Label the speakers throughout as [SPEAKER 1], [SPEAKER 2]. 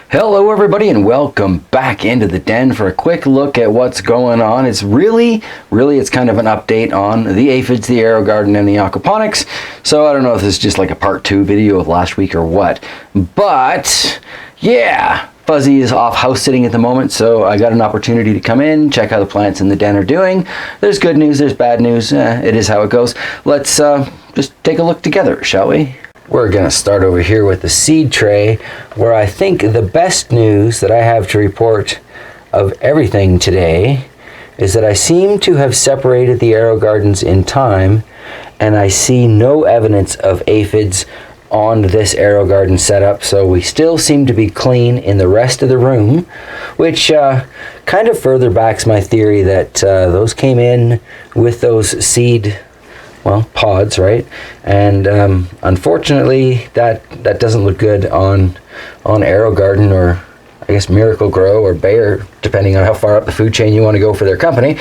[SPEAKER 1] Hello everybody and welcome back into the den for a quick look at what's going on. It's really it's kind of an update on the aphids, the AeroGarden, and the aquaponics. So I don't know if this is just like a part 2 video of last week or what, but yeah, Fuzzy is off house sitting at the moment, so I got an opportunity to come in, check how the plants in the den are doing. There's good news, there's bad news, it is how it goes. Let's just take a look together, shall we? We're going to start over here with the seed tray, where I think the best news that I have to report of everything today is that I seem to have separated the AeroGardens in time, and I see no evidence of aphids on this AeroGarden setup, so we still seem to be clean in the rest of the room, which kind of further backs my theory that those came in with those seed pods, right? And unfortunately that doesn't look good on AeroGarden, or I guess Miracle Grow or Bayer, depending on how far up the food chain you want to go for their company.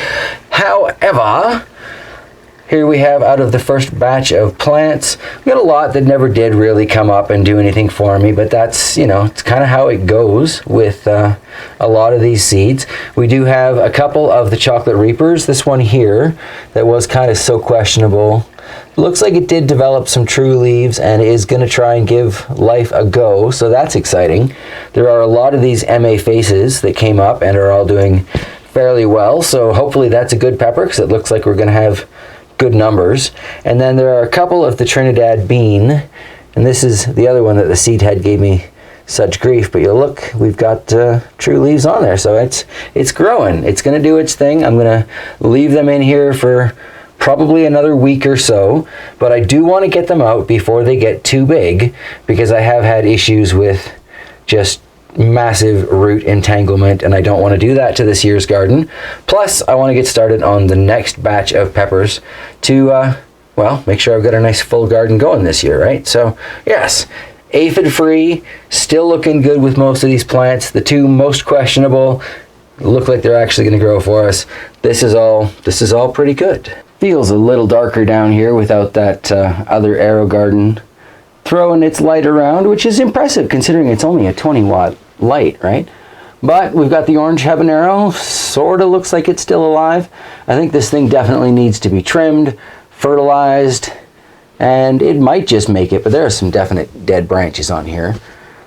[SPEAKER 1] However, here we have, out of the first batch of plants, we got a lot that never did really come up and do anything for me, but that's, you know, it's kind of how it goes with a lot of these seeds. We do have a couple of the chocolate reapers. This one here that was kind of so questionable, looks like it did develop some true leaves and is going to try and give life a go, so that's exciting. There are a lot of these MA faces that came up and are all doing fairly well, so hopefully that's a good pepper, because it looks like we're going to have good numbers. And then there are a couple of the Trinidad bean, and this is the other one that the seed head gave me such grief, but you look, we've got true leaves on there, so it's growing. It's going to do its thing. I'm going to leave them in here for probably another week or so, but I do want to get them out before they get too big, because I have had issues with just massive root entanglement, and I don't want to do that to this year's garden. Plus, I want to get started on the next batch of peppers to, make sure I've got a nice full garden going this year, right? So, yes, aphid free, still looking good with most of these plants. The two most questionable look like they're actually going to grow for us. This is all pretty good. Feels a little darker down here without that other AeroGarden throwing its light around, which is impressive considering it's only a 20-watt light, right? But we've got the orange habanero, sort of looks like it's still alive. I think this thing definitely needs to be trimmed, fertilized, and it might just make it, but there are some definite dead branches on here.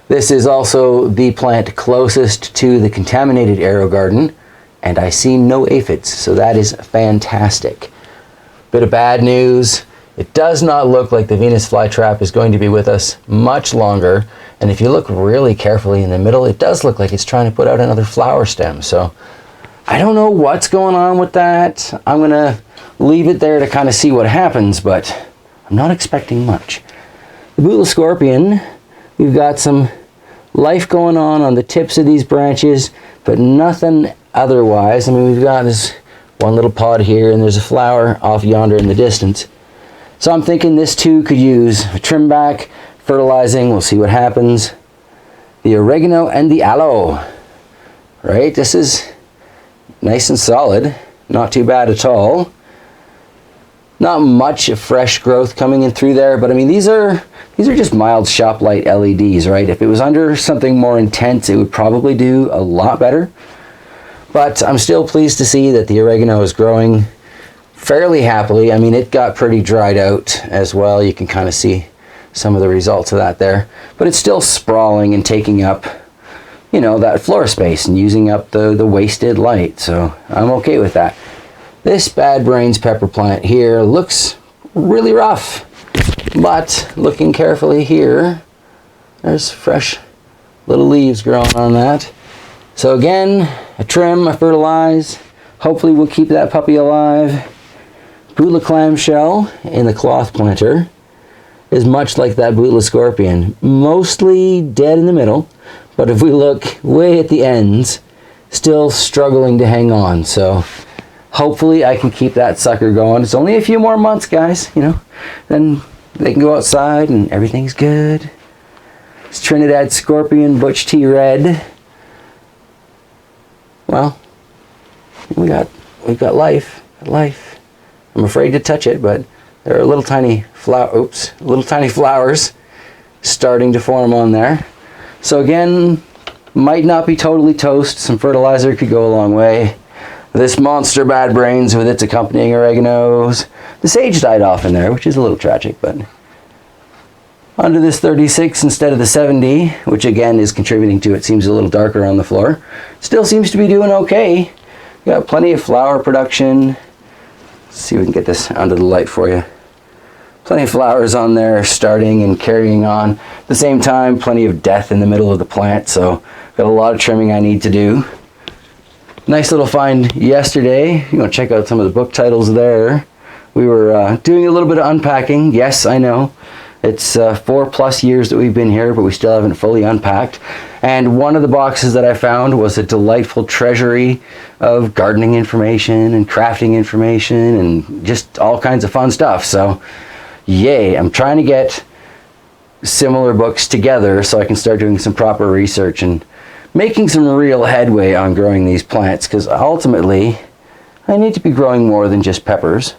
[SPEAKER 1] This is also the plant closest to the contaminated AeroGarden, and I see no aphids, so that is fantastic. Bit of bad news. It does not look like the Venus flytrap is going to be with us much longer. And if you look really carefully in the middle, it does look like it's trying to put out another flower stem. So I don't know what's going on with that. I'm going to leave it there to kind of see what happens, but I'm not expecting much. The Butler scorpion, we've got some life going on the tips of these branches, but nothing otherwise. I mean, we've got this one little pod here, and there's a flower off yonder in the distance. So I'm thinking this too could use a trim back, fertilizing, we'll see what happens. The oregano and the aloe, right? This is nice and solid, not too bad at all. Not much fresh growth coming in through there, but I mean, these are just mild shop light LEDs, right? If it was under something more intense, it would probably do a lot better. But I'm still pleased to see that the oregano is growing fairly happily. I mean, it got pretty dried out as well. You can kind of see some of the results of that there. But it's still sprawling and taking up, you know, that floor space and using up the wasted light. So I'm okay with that. This Bad Brains pepper plant here looks really rough. But looking carefully here, there's fresh little leaves growing on that. So again, a trim, a fertilize. Hopefully we'll keep that puppy alive. Butler clamshell in the cloth planter is much like that Butler scorpion, mostly dead in the middle, but if we look way at the ends, still struggling to hang on. So hopefully I can keep that sucker going. It's only a few more months, guys, you know, then they can go outside and everything's good. It's Trinidad scorpion, Butch T Red. Well, we got life. I'm afraid to touch it, but there are little tiny flowers starting to form on there. So again, Might not be totally toast. Some fertilizer could go a long way. This monster bad brains with its accompanying oreganos. The sage died off in there, which is a little tragic, but onto this 36 instead of the 70, which again is contributing to it seems a little darker on the floor. Still seems to be doing okay. Got plenty of flower production. Let's see if we can get this under the light for you. Plenty of flowers on there starting and carrying on. At the same time, plenty of death in the middle of the plant, so got a lot of trimming I need to do. Nice little find yesterday. You want to check out some of the book titles there. We were doing a little bit of unpacking. Yes, I know. It's 4+ years that we've been here, but we still haven't fully unpacked. And one of the boxes that I found was a delightful treasury of gardening information and crafting information and just all kinds of fun stuff. So, yay. I'm trying to get similar books together so I can start doing some proper research and making some real headway on growing these plants, because ultimately I need to be growing more than just peppers.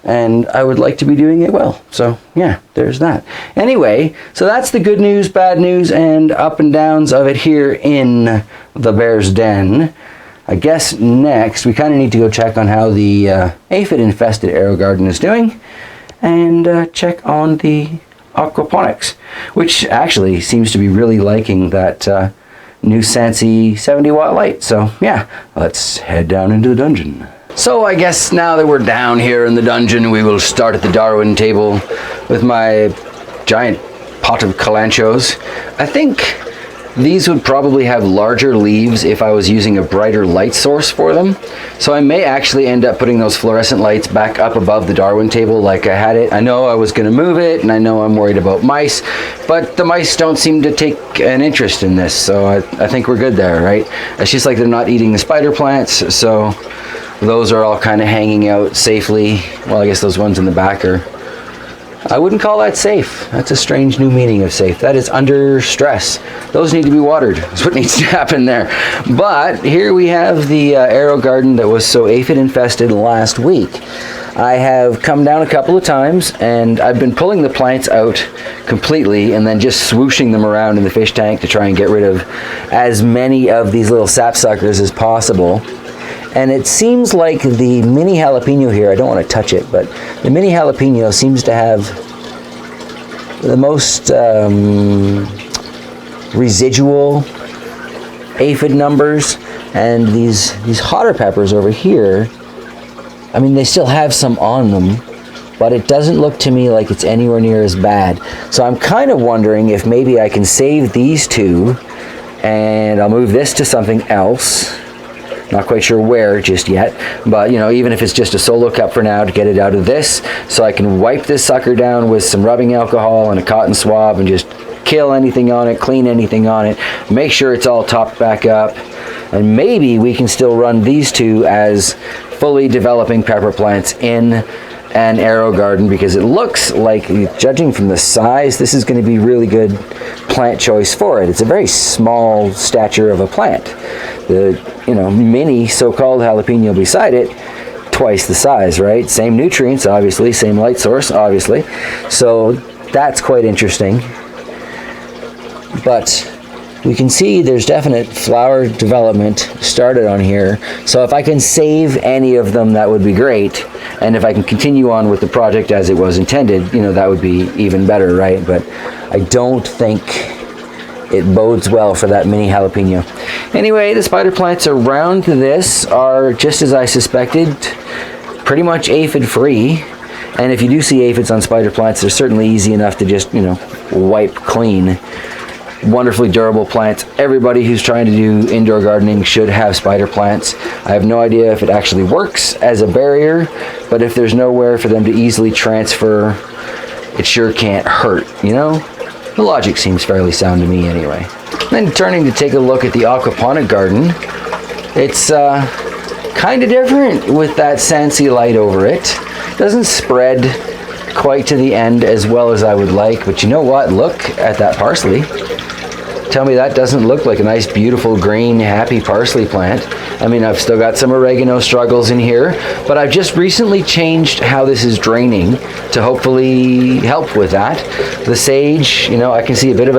[SPEAKER 1] And I would like to be doing it well. So yeah, there's that. Anyway, so that's the good news, bad news, and up and downs of it here in the bear's den. I guess next we kind of need to go check on how the Aphid Infested AeroGarden is doing, and check on the Aquaponics, which actually seems to be really liking that new Sansi 70-watt light. So yeah, let's head down into the dungeon. So I guess now that we're down here in the dungeon, we will start at the Darwin table with my giant pot of calanchos. I think these would probably have larger leaves if I was using a brighter light source for them. So I may actually end up putting those fluorescent lights back up above the Darwin table like I had it. I know I was going to move it, and I know I'm worried about mice, but the mice don't seem to take an interest in this, so I think we're good there, right? It's just like they're not eating the spider plants, so those are all kind of hanging out safely. Well, I guess those ones in the back are, I wouldn't call that safe. That's a strange new meaning of safe. That is under stress. Those need to be watered. That's what needs to happen there. But here we have the AeroGarden that was so aphid infested last week. I have come down a couple of times, and I've been pulling the plants out completely and then just swooshing them around in the fish tank to try and get rid of as many of these little sapsuckers as possible. And it seems like the mini jalapeno here, I don't want to touch it, but the mini jalapeno seems to have the most residual aphid numbers. And these hotter peppers over here, I mean, they still have some on them, but it doesn't look to me like it's anywhere near as bad. So I'm kind of wondering if maybe I can save these two, and I'll move this to something else. Not quite sure where just yet, but you know, even if it's just a solo cup for now to get it out of this, so I can wipe this sucker down with some rubbing alcohol and a cotton swab and just kill anything on it, clean anything on it, make sure it's all topped back up, and maybe we can still run these two as fully developing pepper plants in an AeroGarden, because it looks like, judging from the size, this is going to be really good plant choice for it. It's a very small stature of a plant. The mini so-called jalapeno beside it, twice the size, right? Same nutrients, obviously, same light source, obviously. So that's quite interesting. But we can see there's definite flower development started on here. So if I can save any of them, that would be great. And if I can continue on with the project as it was intended, that would be even better, right? But I don't think it bodes well for that mini jalapeno. Anyway, the spider plants around this are, just as I suspected, pretty much aphid free. And if you do see aphids on spider plants, they're certainly easy enough to just, wipe clean. Wonderfully durable plants. Everybody who's trying to do indoor gardening should have spider plants. I have no idea if it actually works as a barrier, but if there's nowhere for them to easily transfer, it sure can't hurt, The logic seems fairly sound to me anyway. Then turning to take a look at the aquaponic garden, it's kind of different with that Sansi light over it. Doesn't spread quite to the end as well as I would like, but you know what? Look at that parsley. tell me that doesn't look like a nice, beautiful, green, happy parsley plant. I mean, I've still got some oregano struggles in here, but I've just recently changed how this is draining to hopefully help with that. The sage, you know, I can see a bit of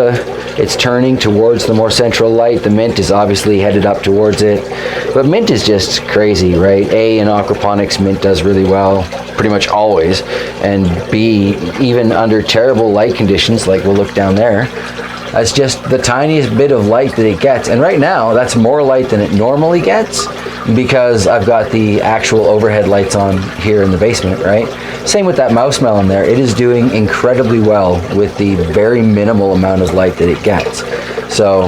[SPEAKER 1] it's turning towards the more central light. The mint is obviously headed up towards it, but mint is just crazy, right? A, in aquaponics, mint does really well, pretty much always, and B, even under terrible light conditions, like we'll look down there, that's just the tiniest bit of light that it gets. And right now, that's more light than it normally gets because I've got the actual overhead lights on here in the basement, right? Same with that mouse melon there. It is doing incredibly well with the very minimal amount of light that it gets. So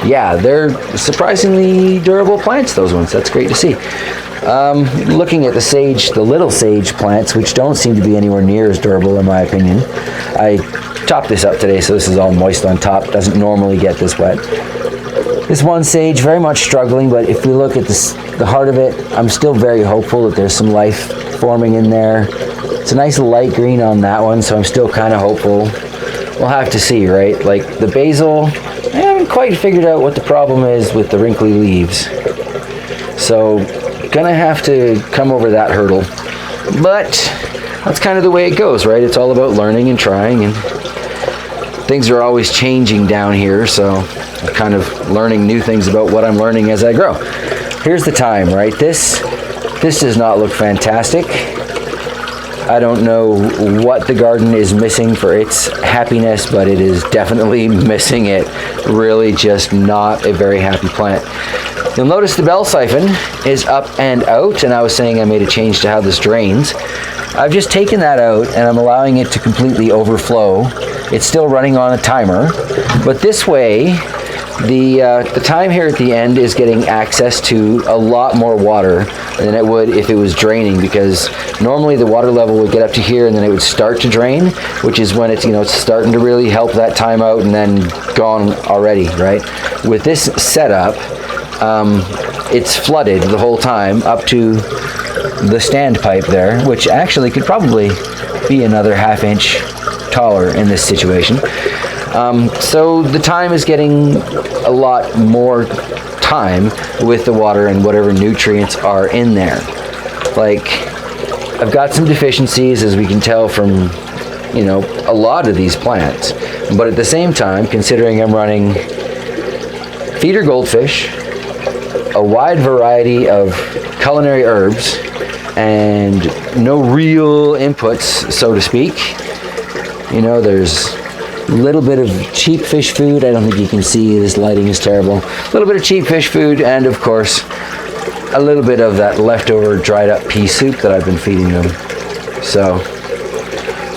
[SPEAKER 1] yeah, they're surprisingly durable plants, those ones. That's great to see. Looking at the sage, the little sage plants, which don't seem to be anywhere near as durable in my opinion. I topped this up today, so this is all moist on top. Doesn't normally get this wet. This one sage, very much struggling, but if we look at this, the heart of it, I'm still very hopeful that there's some life forming in there. It's a nice light green on that one, so I'm still kind of hopeful. We'll have to see, right? Like the basil, I haven't quite figured out what the problem is with the wrinkly leaves. So, gonna have to come over that hurdle. But that's kind of the way it goes, right? It's all about learning and trying, and things are always changing down here, so I'm kind of learning new things about what I'm learning as I grow. Here's the thyme, right? This does not look fantastic. I don't know what the garden is missing for its happiness, but it is definitely missing it. Really just not a very happy plant. You'll notice the bell siphon is up and out, and I was saying I made a change to how this drains. I've just taken that out and I'm allowing it to completely overflow. It's still running on a timer, but this way the thyme here at the end is getting access to a lot more water than it would if it was draining, because normally the water level would get up to here and then it would start to drain, which is when it's, you know, it's starting to really help that thyme out and then gone already, right? With this setup, it's flooded the whole time up to the standpipe there, which actually could probably be another ½ inch taller in this situation. So the thyme is getting a lot more time with the water and whatever nutrients are in there. Like, I've got some deficiencies, as we can tell from, you know, a lot of these plants, but at the same time, considering I'm running feeder goldfish, a wide variety of culinary herbs, and no real inputs, so to speak. You know, there's a little bit of cheap fish food. I don't think you can see, this lighting is terrible. A little bit of cheap fish food, and of course, a little bit of that leftover dried up pea soup that I've been feeding them. So,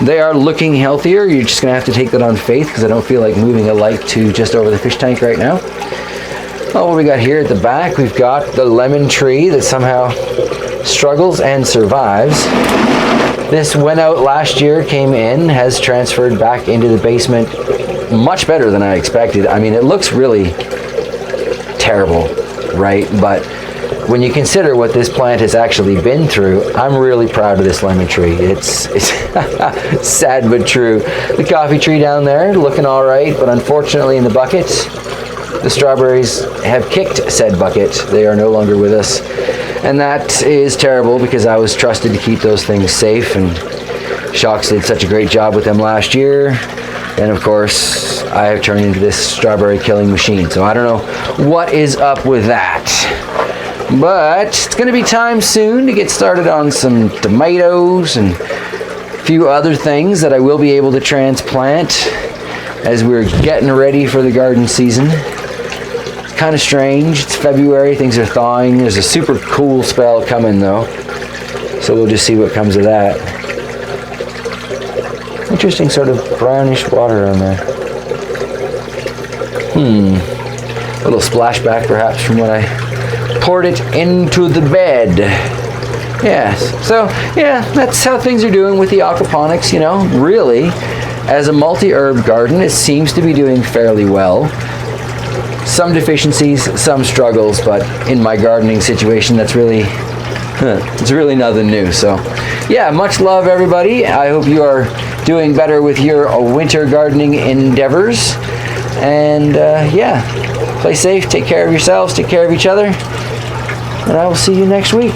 [SPEAKER 1] they are looking healthier. You're just gonna have to take that on faith, because I don't feel like moving a light to just over the fish tank right now. Oh, what we got here at the back, we've got the lemon tree that somehow struggles and survives. This went out last year, came in, has transferred back into the basement much better than I expected. I mean, it looks really terrible, right? But when you consider what this plant has actually been through, I'm really proud of this lemon tree. It's sad but true. The coffee tree down there looking all right, but unfortunately in the bucket, the strawberries have kicked said bucket. They are no longer with us. And that is terrible, because I was trusted to keep those things safe, and Shocks did such a great job with them last year. And of course, I have turned into this strawberry killing machine. So I don't know what is up with that. But it's going to be time soon to get started on some tomatoes and a few other things that I will be able to transplant as we're getting ready for the garden season. Kind of strange. It's February, things are thawing. There's a super cool spell coming though, so we'll just see what comes of that. Interesting sort of brownish water on there. A little splashback perhaps from when I poured it into the bed. Yes, so yeah, that's how things are doing with the aquaponics, you know. Really, as a multi-herb garden, it seems to be doing fairly well. Some deficiencies, some struggles, but in my gardening situation, that's really, it's really nothing new. So, yeah, much love, everybody. I hope you are doing better with your winter gardening endeavors. And yeah, play safe, take care of yourselves, take care of each other, and I will see you next week.